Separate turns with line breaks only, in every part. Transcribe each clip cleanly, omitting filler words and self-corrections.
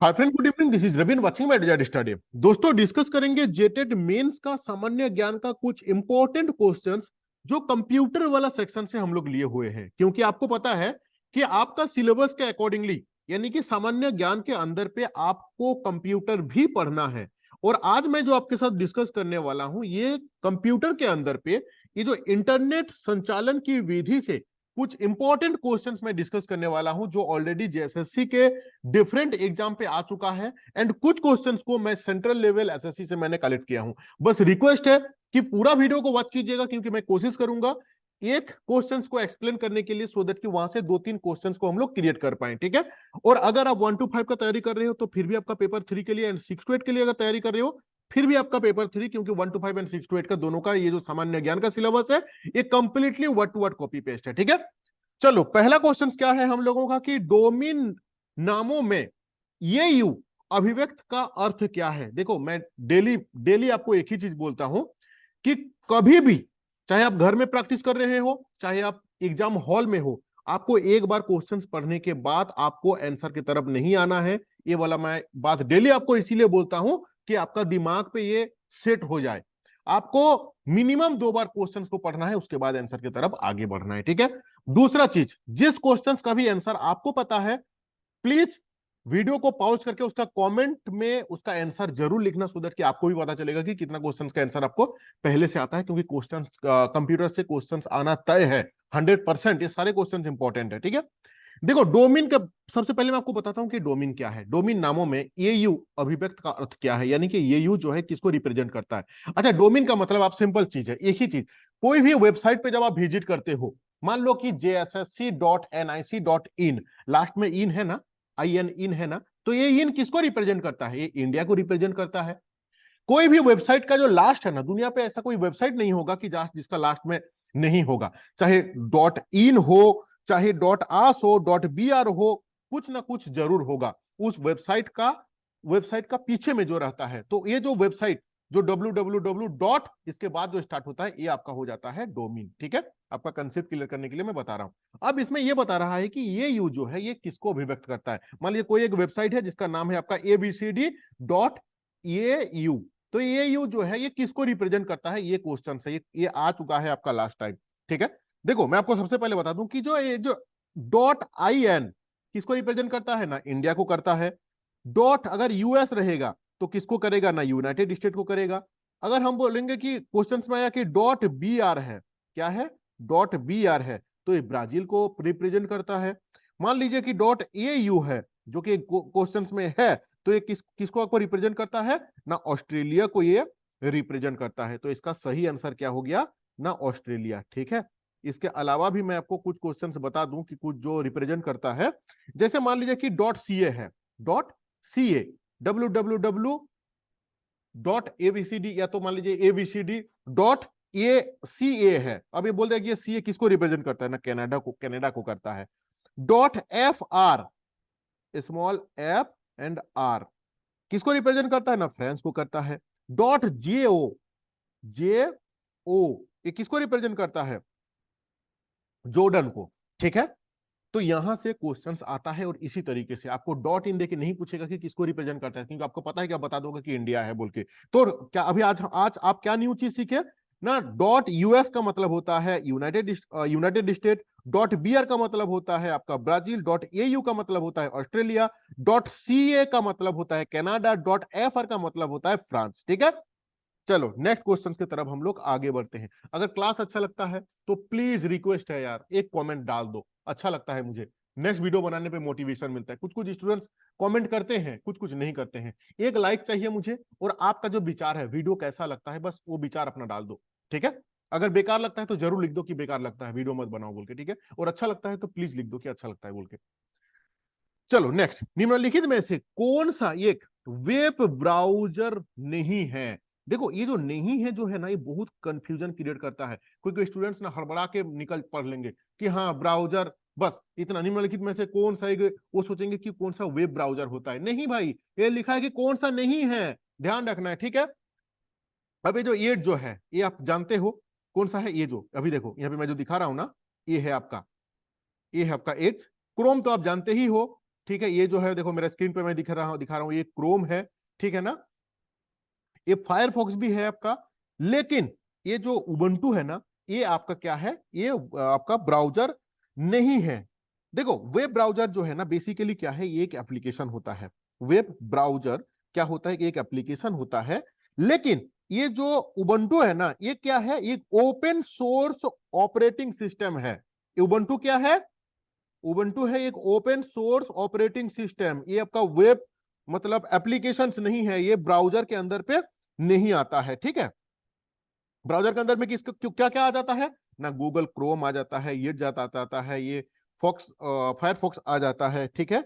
Hi friend, good evening. This is Ravin watching my desire study. दोस्तों, discuss करेंगे JTET mains का सामान्य ज्ञान का कुछ इंपॉर्टेंट क्वेश्चंस जो कंप्यूटर वाला सेक्शन से हम लोग लिए हुए हैं, क्योंकि आपको पता है कि आपका सिलेबस के अकॉर्डिंगली यानी कि सामान्य ज्ञान के अंदर पे आपको कंप्यूटर भी पढ़ना है। और आज मैं जो आपके साथ डिस्कस करने वाला हूं, ये कंप्यूटर के अंदर पे ये जो इंटरनेट संचालन की विधि से कुछ इंपॉर्टेंट क्वेश्चंस मैं डिस्कस करने वाला हूं, जो ऑलरेडी जेएसएससी के डिफरेंट एग्जाम पे आ चुका है। एंड कुछ क्वेश्चंस को मैं सेंट्रल लेवल एसएससी से मैंने कलेक्ट किया हूं। बस रिक्वेस्ट है कि पूरा वीडियो को वॉच कीजिएगा, क्योंकि मैं कोशिश करूंगा एक क्वेश्चंस को एक्सप्लेन करने के लिए, सो दैट कि वहां से 2-3 क्वेश्चंस को हम लोग क्रिएट कर पाए। ठीक है। और अगर आप 1 to 5 का तैयारी कर रहे हो तो फिर भी आपका पेपर 3 के लिए, एंड 6 to 8 के लिए अगर तैयारी कर रहे हो फिर भी आपका पेपर 3, क्योंकि 1 to 5 एंड 6 to 8 का दोनों का ये जो सामान्य ज्ञान का सिलेबस है, ये completely word to word copy paste है। ठीक है। चलो, पहला क्वेश्चन क्या है हम लोगों का कि डोमेन नामों में ये यू अभिव्यक्त का अर्थ क्या है। देखो, मैं डेली डेली आपको एक ही चीज बोलता हूं कि कभी भी, चाहे आप घर में प्रैक्टिस कर रहे हो, चाहे आप एग्जाम हॉल में हो, आपको एक बार क्वेश्चंस पढ़ने के बाद आपको आंसर की तरफ नहीं आना है। ये वाला मैं बात डेली आपको इसीलिए बोलता हूं कि आपका दिमाग पे ये सेट हो जाए। आपको मिनिमम 2 बार क्वेश्चंस को पढ़ना है, उसके बाद आंसर की तरफ आगे बढ़ना है। ठीक है। दूसरा चीज, जिस क्वेश्चंस का भी आंसर आपको पता है, प्लीज वीडियो को पॉज करके उसका कमेंट में उसका आंसर जरूर लिखना, सो दैट कि आपको भी पता चलेगा कि कितना क्वेश्चंस का आंसर आपको पहले से आता है। क्योंकि क्वेश्चंस, कंप्यूटर से क्वेश्चंस आना तय है 100%। ये सारे क्वेश्चंस इंपॉर्टेंट है। ठीक है। देखो, डोमेन का सबसे पहले मैं आपको बताता हूं कि डोमेन क्या है। डोमेन नामों में ये यू अभिव्यक्त का अर्थ क्या है, यानी कि ये यू जो है किसको रिप्रेजेंट करता है। अच्छा, डोमेन का मतलब आप सिंपल चीज है, एक ही चीज। कोई भी वेबसाइट पे जब आप विजिट करते हो, मान लो कि jssc.nic.in, लास्ट में इन है ना, IN इन है ना, तो ये इन किसको रिप्रेजेंट करता है? ये इंडिया को रिप्रेजेंट करता है। कोई भी वेबसाइट का जो लास्ट है ना, दुनिया पे ऐसा कोई वेबसाइट नहीं होगा कि जिसका लास्ट में नहीं होगा। चाहे .in हो, चाहे .as हो, .br हो, कुछ ना कुछ जरूर होगा उस वेबसाइट का पीछे में जो रहता है। तो ये जो वेबसाइट, जो www डॉट इसके बाद जो स्टार्ट होता है, ये आपका हो जाता है डोमेन। ठीक है। आपका कंसेप्ट क्लियर करने के लिए मैं बता रहा हूं। अब इसमें ये बता रहा है कि ये यू जो है ये किसको अभिव्यक्त करता है। मान लीजिए कोई एक वेबसाइट है जिसका नाम है आपका abcd.eu, तो ये यू जो है ये किसको रिप्रेजेंट करता है, ये क्वेश्चन है, ये आ चुका है आपका लास्ट टाइम। ठीक है। देखो, मैं आपको सबसे पहले बता दूं कि जो .in किसको रिप्रेजेंट करता है ना, इंडिया को करता है। डॉट अगर यूएस रहेगा तो किसको करेगा ना, यूनाइटेड स्टेट को करेगा। अगर हम बोलेंगे कि क्वेश्चन में आया कि .br है, क्या है, .br है, तो ये ब्राजील को रिप्रेजेंट करता है। मान लीजिए कि .au है, जो कि क्वेश्चंस में है, तो ये किसको आपको रिप्रेजेंट करता है ना, ऑस्ट्रेलिया को ये रिप्रेजेंट करता है। तो इसका सही आंसर क्या हो गया ना, ऑस्ट्रेलिया। ठीक है। इसके अलावा भी मैं आपको कुछ क्वेश्चंस बता दूं कि कुछ जो रिप्रेजेंट करता है, जैसे मान लीजिए कि .ca है, .ca, www.abcd, या तो मान लीजिए abcd.aca है। अब ये बोल दिया कि ये सी किसको रिप्रेजेंट करता है ना, कनाडा को करता है। .fr, small F and R, किसको रिप्रेजेंट करता है ना, फ्रांस को करता है। .jo ये किसको रिप्रेजेंट करता है, जॉर्डन को। ठीक है। तो यहां से क्वेश्चंस आता है, और इसी तरीके से आपको .in देके नहीं पूछेगा कि किसको रिप्रेजेंट करता है, क्योंकि आपको पता है कि आप बता दोगे कि इंडिया है बोल के। तो क्या अभी आज आप क्या न्यू चीज सीखे ना, .us का मतलब होता है यूनाइटेड स्टेट, .br का मतलब होता है आपका ब्राजील, .au का मतलब होता है ऑस्ट्रेलिया, .ca का मतलब होता है कनाडा, .fr का मतलब होता है फ्रांस। ठीक है। चलो, नेक्स्ट क्वेश्चन की तरफ हम लोग आगे बढ़ते हैं। अगर क्लास अच्छा लगता है तो प्लीज रिक्वेस्ट है यार, एक कमेंट डाल दो, अच्छा लगता है मुझे। नेक्स्ट वीडियो बनाने पे मोटिवेशन मिलता है। कुछ कुछ स्टूडेंट्स कमेंट करते हैं, कुछ कुछ नहीं करते हैं। एक लाइक चाहिए मुझे, और आपका जो विचार है, वीडियो कैसा लगता है, बस वो विचार अपना डाल दो। ठीक है। अगर बेकार लगता है तो जरूर लिख दो कि बेकार लगता है, वीडियो मत बनाओ बोल के। ठीक है। और अच्छा लगता है तो प्लीज लिख दो कि अच्छा लगता है बोल के। चलो नेक्स्ट, निम्नलिखित में से कौन सा एक वेब ब्राउजर नहीं है। देखो, ये जो नहीं है जो है ना, ये बहुत कंफ्यूजन क्रिएट करता है। कोई स्टूडेंट्स ना हड़बड़ा के निकल पढ़ लेंगे कि हाँ ब्राउजर, बस इतना। निम्नलिखित में से कौन सा एक, वो सोचेंगे कि कौन सा वेब ब्राउजर होता है। नहीं भाई, ये लिखा है कि कौन सा नहीं है, ध्यान रखना है। ठीक है। अब ये जो एड जो है, ये आप जानते हो कौन सा है। ये जो अभी देखो यहाँ पे मैं जो दिखा रहा हूं ना, ये है आपका एड्स। क्रोम तो आप जानते ही हो, ठीक है, ये जो है देखो मेरा स्क्रीन पे मैं दिखा रहा हूं, ये क्रोम है, ठीक है ना, ये फायरफॉक्स भी है आपका। लेकिन ये जो उबंटू है ना, ये आपका क्या है, ये आपका ब्राउजर नहीं है। देखो वेब ब्राउजर जो है ना, बेसिकली क्या है, ये एक एप्लीकेशन होता है। वेब ब्राउजर क्या होता है कि एक एप्लीकेशन होता है। लेकिन ये जो उबंटू है ना, ये क्या है, ये ओपन सोर्स ऑपरेटिंग सिस्टम है। उबंटू क्या है, उबंटू है एक ओपन सोर्स ऑपरेटिंग सिस्टम। ये आपका वेब मतलब एप्लीकेशंस नहीं है, ये ब्राउजर के अंदर पे नहीं आता है, ठीक है। ब्राउजर के अंदर में किसका क्या क्या आ जाता है ना, गूगल क्रोम आ जाता है, ये आता है, ये फॉक्स फायरफॉक्स आ जाता है, ठीक है,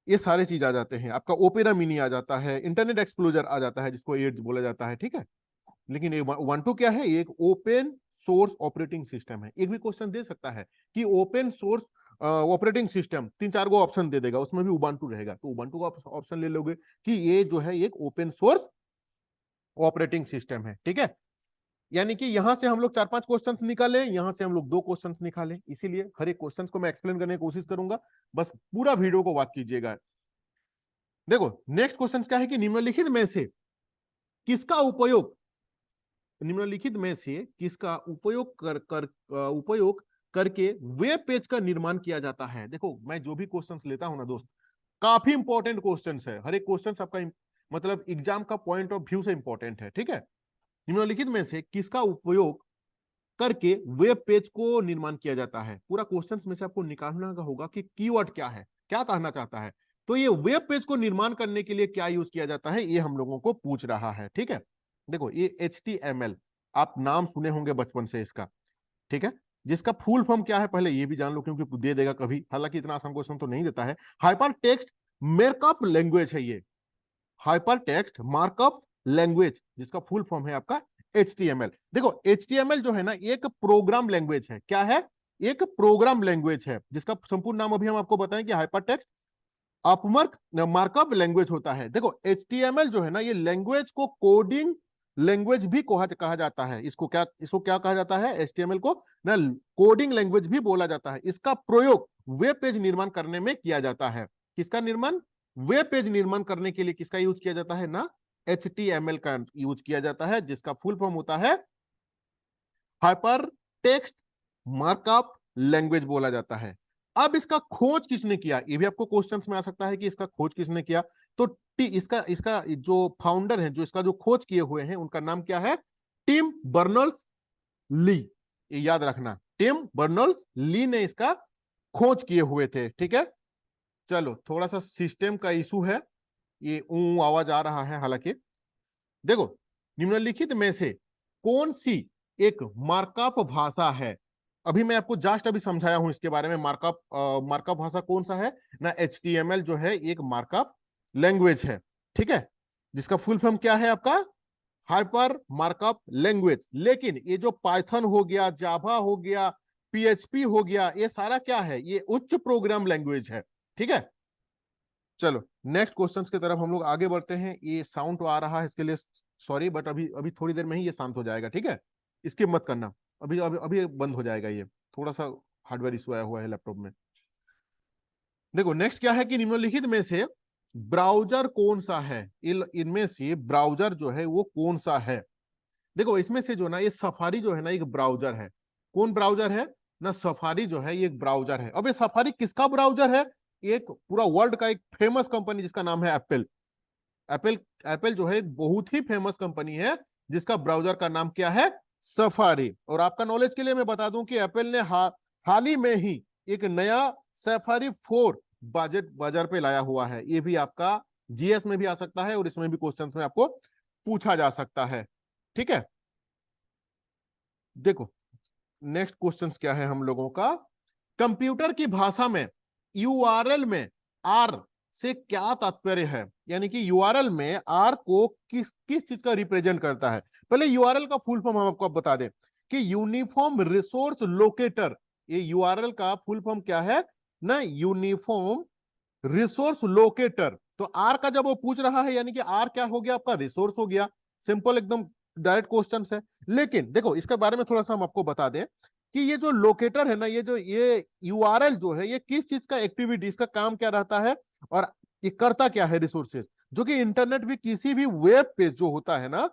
ये सारे चीज आ जाते हैं। आपका ओपेरा मिनी आ जाता है, इंटरनेट एक्सप्लोरर आ जाता है जिसको एड्स बोला जाता है, ठीक है। लेकिन ये उबंटू क्या है, ये एक ओपन सोर्स ऑपरेटिंग सिस्टम है। एक भी क्वेश्चन दे सकता है कि ओपन सोर्स ऑपरेटिंग सिस्टम, 3-4 गो ऑप्शन दे देगा, उसमें भी उबंटू रहेगा, तो उबंटू का ऑप्शन ले लोगे कि ये जो है एक ओपन सोर्स ऑपरेटिंग सिस्टम है, ठीक है। यानी कि यहां से हम लोग 4-5 क्वेश्चंस निकाले, यहां से हम लोग 2 क्वेश्चंस निकाले, इसीलिए हर एक क्वेश्चंस को मैं एक्सप्लेन करने की कोशिश करूंगा, बस पूरा वीडियो को वॉच कीजिएगा। देखो नेक्स्ट क्वेश्चन क्या है कि निम्नलिखित में से किसका उपयोग, निम्नलिखित में से किसका उपयोग उपयोग करके वेब पेज का निर्माण किया जाता है। देखो मैं जो भी क्वेश्चंस लेता हूं ना दोस्त, काफी इंपॉर्टेंट क्वेश्चंस है, हर एक क्वेश्चंस आपका मतलब एग्जाम का पॉइंट ऑफ व्यू से इंपॉर्टेंट है, ठीक है। निम्नलिखित में से किसका उपयोग करके वेब पेज को निर्माण किया जाता है। पूरा क्वेश्चंस में से आपको निकालना का होगा कि कीवर्ड क्या है, क्या कहना चाहता है। तो ये वेब पेज को निर्माण करने के लिए क्या यूज किया जाता है, ये हम लोगों को पूछ रहा है, ठीक है। देखो ये HTML, आप नाम सुने होंगे बचपन से इसका, ठीक है। जिसका फुल फॉर्म क्या है पहले ये भी जान लो, क्योंकि दे देगा कभी, हालांकि इतना आसान क्वेश्चन तो नहीं देता है। हाइपर टेक्स्ट मार्कअप लैंग्वेज है ये, हाइपर टेक्स्ट मार्कअप लैंग्वेज, जिसका फुल फॉर्म है आपका HTML। देखो HTML जो है ना, एक प्रोग्राम लैंग्वेज है, क्या है, एक प्रोग्राम लैंग्वेज है, जिसका संपूर्ण नाम अभी हम आपको बताएं कि hyper text Upwork markup language होता है। देखो HTML जो है ना, ये लैंग्वेज को कोडिंग लैंग्वेज भी कहा जाता है। इसको क्या कहा जाता है, HTML को ना कोडिंग लैंग्वेज भी बोला जाता है। इसका प्रयोग वेब पेज निर्माण करने में किया जाता है। किसका निर्माण, वेब पेज निर्माण करने के लिए किसका यूज किया जाता है ना, HTML का यूज किया जाता है, जिसका फुल फॉर्म होता है हाइपर टेक्स्ट मार्कअप लैंग्वेज बोला जाता है। अब इसका खोज किसने किया, ये भी आपको क्वेश्चंस में आ सकता है कि इसका खोज किसने किया। तो इसका इसका जो फाउंडर है, जो इसका जो खोज किए हुए हैं, उनका नाम क्या है, टिम बर्नर्स ली। ये याद रखना, टिम बर्नर्स ली ने इसका खोज किए हुए थे, ठीक है। चलो थोड़ा सा सिस्टम का इशू है, ये आवाज आ रहा है हालांकि। देखो निम्नलिखित में से कौन सी एक मार्कअप भाषा है, अभी मैं आपको जस्ट अभी समझाया हूं इसके बारे में। मार्कअप भाषा कौन सा है ना, HTML जो है एक मार्कअप लैंग्वेज है, ठीक है, जिसका फुल फॉर्म क्या है आपका, हाइपर मार्कअप लैंग्वेज। लेकिन ये जो पाइथन हो गया, जावा हो गया, PHP हो गया, ये सारा क्या है, ये उच्च प्रोग्राम लैंग्वेज है, ठीक है। चलो नेक्स्ट क्वेश्चंस की तरफ हम लोग आगे बढ़ते हैं। ये साउंड तो आ रहा है, इसके लिए सॉरी, बट अभी अभी थोड़ी देर में ही ये शांत हो जाएगा, ठीक है। स्किप मत करना, अभी अभी अभी बंद हो जाएगा, ये थोड़ा सा हार्डवेयर इशू आया हुआ है लैपटॉप में। देखो नेक्स्ट क्या है कि निम्नलिखित में से ब्राउजर कौन सा है, इनमें से ब्राउजर जो है वो कौन सा है। देखो इसमें से जो ना, ये सफारी जो है ना एक ब्राउजर है। कौन ब्राउजर है ना, सफारी जो है ये एक ब्राउजर है। अब ये सफारी किसका ब्राउजर है, एक पूरा वर्ल्ड का एक फेमस कंपनी जिसका नाम है एप्पल। एप्पल एप्पल जो है एक बहुत ही फेमस कंपनी है, जिसका ब्राउजर का नाम क्या है, सफारी। और आपका नॉलेज के लिए मैं बता दूं कि एप्पल ने हाल ही में ही एक नया सफारी 4 बजट बाजार पे लाया हुआ है। ये भी आपका GS में भी आ सकता है और इसमें भी क्वेश्चंस में आपको पूछा जा सकता है, ठीक है। देखो नेक्स्ट क्वेश्चंस क्या है हम लोगों का, कंप्यूटर की भाषा में URL में R से क्या तात्पर्य है, यानी कि URL में R को किस किस चीज का रिप्रेजेंट करता है। पहले URL का फुल फॉर्म हम आपको बता दें कि यूनिफॉर्म रिसोर्स लोकेटर। ये URL का फुल फॉर्म क्या है ना, यूनिफॉर्म रिसोर्स लोकेटर। तो R का जब वो पूछ रहा है, यानी कि R क्या हो गया, आपका रिसोर्स हो गया। सिंपल एकदम डायरेक्ट क्वेश्चन है। लेकिन देखो इसके बारे में थोड़ा सा हम आपको बता दें कि ये जो लोकेटर है ना, ये URL जो है, ये किस चीज का एक्टिविटी, इसका काम क्या रहता है और ये करता क्या है रिसोर्सेज, जो कि इंटरनेट भी किसी भी वेब पेज जो होता है ना,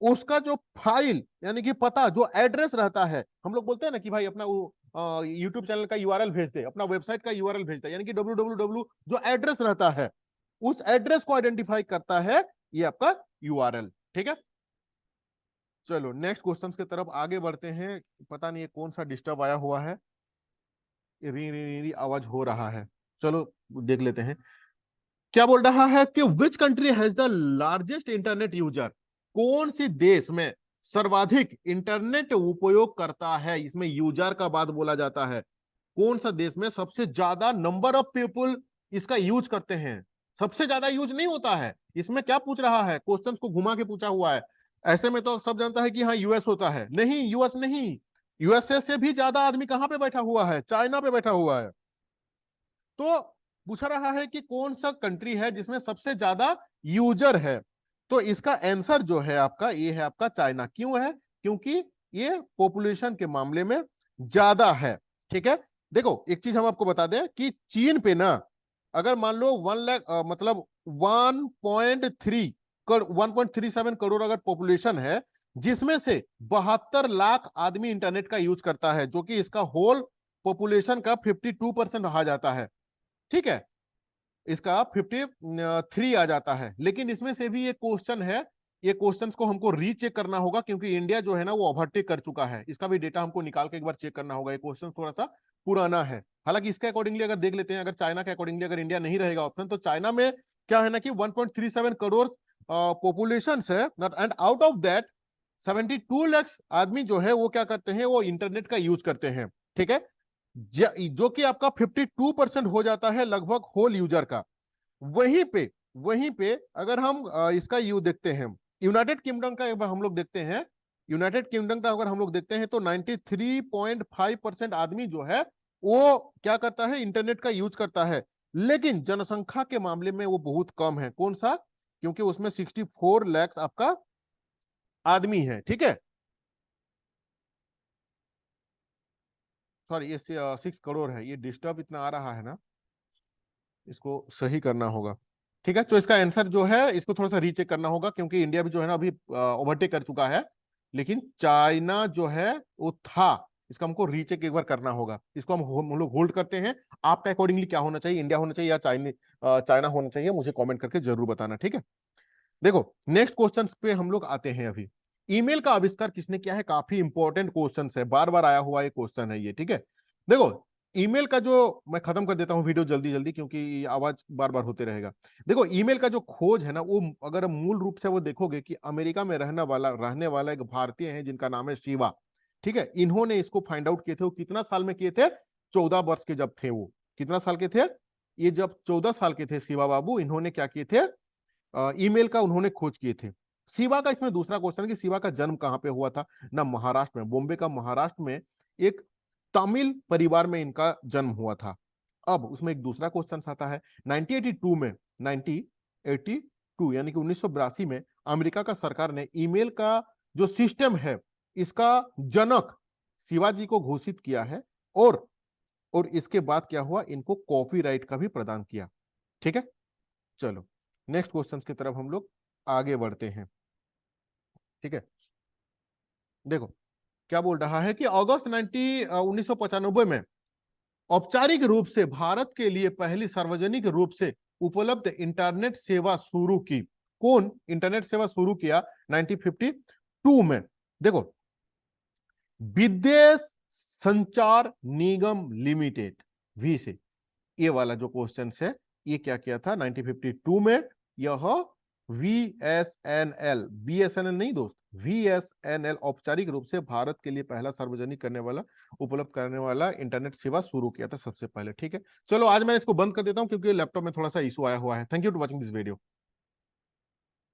उसका जो फाइल यानी कि पता जो एड्रेस रहता है, हम लोग बोलते हैं ना कि भाई अपना वो यूट्यूब चैनल का यूआरएल भेज दे, अपना वेबसाइट का यूआरएल भेज दे, यानी कि www जो एड्रेस रहता है, उस एड्रेस को आइडेंटिफाई करता है ये आपका यूआरएल। ठीक है, चलो नेक्स्ट क्वेश्चन की तरफ आगे बढ़ते हैं। पता नहीं कौन सा डिस्टर्ब आया हुआ है, री री री आवाज हो रहा है। चलो देख लेते हैं क्या बोल रहा है कि which country has the largest internet user, कौन सी देश में सर्वाधिक इंटरनेट उपयोग करता है, इसमें यूजर का बात बोला जाता है, कौन सा देश में सबसे ज्यादा नंबर ऑफ पीपल इसका यूज करते हैं। सबसे ज्यादा यूज नहीं होता है, इसमें क्या पूछ रहा है, क्वेश्चंस को घुमा के पूछा हुआ है। ऐसे में तो सब जानता है कि हाँ यूएस होता है, नहीं यूएस नहीं, यूएसए से भी ज्यादा आदमी कहां पे बैठा हुआ है, चाइना पे बैठा हुआ है। तो पूछा रहा है कि कौन सा कंट्री है जिसमें सबसे ज्यादा यूजर है, तो इसका आंसर जो है आपका ये है आपका चाइना। क्यों है, क्योंकि ये पॉपुलेशन के मामले में ज्यादा है। ठीक है, देखो एक चीज हम आपको बता दें कि चीन पे ना अगर मान लो 1 लाख मतलब 1.37 करोड़ अगर पॉपुलेशन है, जिसमें से 72 लाख आदमी इंटरनेट का यूज करता है, जो कि इसका होल पॉपुलेशन का 52% रहा जाता है। ठीक है, इसका 53 आ जाता है। लेकिन इसमें से भी एक क्वेश्चन है, ये क्वेश्चंस को हमको रीचेक करना होगा, क्योंकि इंडिया जो है ना वो ओवरटेक कर चुका है, इसका भी डेटा हमको निकाल के एक बार चेक करना होगा। ये क्वेश्चन थोड़ा सा पुराना है, हालांकि इसके अकॉर्डिंगली अगर देख लेते हैं, अगर चाइना के अकॉर्डिंगली अगर इंडिया नहीं रहेगा ऑप्शन, तो चाइना में क्या है ना कि 1.37 करोड़ पॉपुलेशन है, and out of that 72 lakh आदमी जो है वो क्या करते हैं, वो इंटरनेट का यूज करते हैं। ठीक है, जो कि आपका 52% हो जाता है लगभग होल यूजर का। वहीं पे अगर हम इसका यू देखते हैं, यूनाइटेड किंगडम का हम लोग देखते हैं, यूनाइटेड किंगडम का अगर हम लोग देखते हैं तो 93.5% आदमी जो है वो क्या करता है, इंटरनेट का यूज करता है। लेकिन जनसंख्या के मामले में वो बहुत कम है। कौन सा, क्योंकि उसमें 64 लाख आपका आदमी है। ठीक है, सॉरी ये 6 करोड़ है, ये डिस्टर्ब इतना आ रहा है ना, इसको सही करना होगा। ठीक है, तो इसका आंसर जो है इसको थोड़ा सा रीचेक करना होगा, क्योंकि इंडिया भी जो है ना अभी ओवरटेक कर चुका है, लेकिन चाइना जो है वो था, इसका हमको रीचेक एक बार करना होगा। इसको हम लोग होल्ड करते हैं। आपका अकॉर्डिंगली क्या होना चाहिए, इंडिया होना चाहिए या चाइना होना चाहिए, मुझे कमेंट करके जरूर बताना। ठीक है, देखो नेक्स्ट क्वेश्चन पे हम लोग आते हैं। अभी ईमेल का आविष्कार किसने किया है, काफी इंपॉर्टेंट क्वेश्चन है, बार बार आया हुआ एक क्वेश्चन है ये। ठीक है, देखो ईमेल का जो, मैं खत्म कर देता हूं वीडियो जल्दी जल्दी, क्योंकि आवाज बार बार होते रहेगा। देखो ईमेल का जो खोज है ना, वो अगर मूल रूप से वो देखोगे कि अमेरिका में रहने वाला एक भारतीय है जिनका नाम है शिवा। ठीक है, इन्होंने इसको फाइंड आउट किए थे। वो कितना साल में किए थे, 14 वर्ष के जब थे वो, कितना साल के थे ये, जब 14 साल के थे शिवा बाबू, इन्होंने क्या किए थे, ईमेल का उन्होंने खोज किए थे। शिवा का इसमें दूसरा क्वेश्चन है कि शिवा का जन्म कहां पे हुआ था ना, महाराष्ट्र में, बॉम्बे का महाराष्ट्र में एक तमिल परिवार में इनका जन्म हुआ था। अब उसमें एक दूसरा क्वेश्चन आता है, 1982 में, 1982 यानी कि 1982 में अमेरिका का सरकार ने ईमेल का जो सिस्टम है इसका जनक शिवाजी को घोषित किया है। और इसके बाद क्या हुआ, इनको कॉपीराइट का भी प्रदान किया। ठीक है, चलो नेक्स्ट क्वेश्चन की तरफ हम लोग आगे बढ़ते हैं। ठीक है, देखो क्या बोल रहा है कि अगस्त 1995 में औपचारिक रूप से भारत के लिए पहली सार्वजनिक रूप से उपलब्ध इंटरनेट सेवा शुरू की। कौन इंटरनेट सेवा शुरू किया 1952 में, देखो विदेश संचार निगम लिमिटेड, वी से, ये वाला जो क्वेश्चन है ये क्या किया था 1952 में, यह VSNL, BSNL नहीं दोस्त, VSNL औपचारिक रूप से भारत के लिए पहला सार्वजनिक करने वाला, उपलब्ध करने वाला इंटरनेट सेवा शुरू किया था सबसे पहले। ठीक है, चलो आज मैं इसको बंद कर देता हूं, क्योंकि लैपटॉप में थोड़ा सा इशू आया हुआ है। Thank you to watching this video.